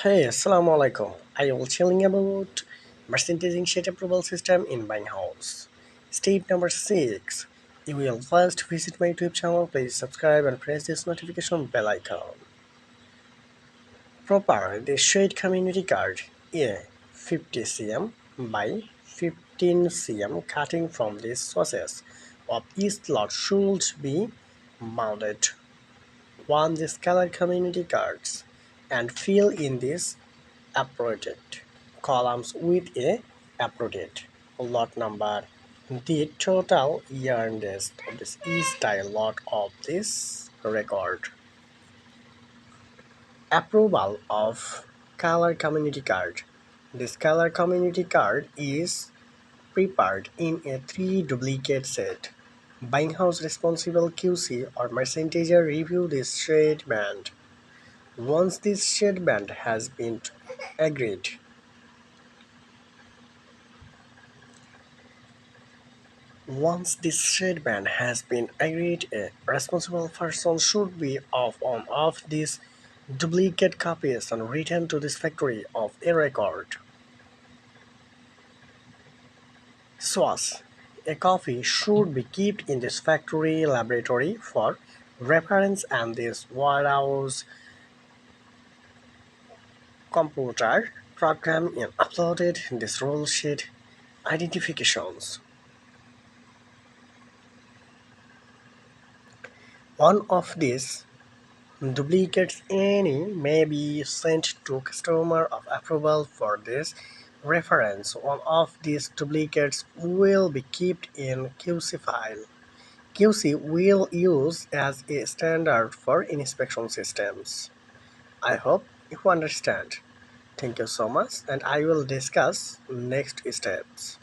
Hey, Assalamu alaikum. I will telling about merchandising sheet approval system in buying house. Step number 6. You will first visit my YouTube channel. Please subscribe and press this notification bell icon. Proper the shade community card. A 50 cm by 15 cm cutting from the sources of each lot should be mounted on the color community cards and fill in this appropriate columns with a appropriate lot number. The total yarn length of this is the lot of this record. Approval of color community card. This color community card is prepared in a 3 duplicate set. Buying house responsible QC or merchandiser review this shade band. Once this shade band has been agreed, Once this shade band has been agreed, a responsible person should be off on off these duplicate copies and return to this factory of a record. Source: a copy should be kept in this factory laboratory for reference and this warehouse computer program in uploaded this rule sheet identifications. One of these duplicates any may be sent to customer of approval for this reference. One of these duplicates will be kept in QC file. QC will use as a standard for inspection systems. I hope you understand. Thank you so much and I will discuss next steps.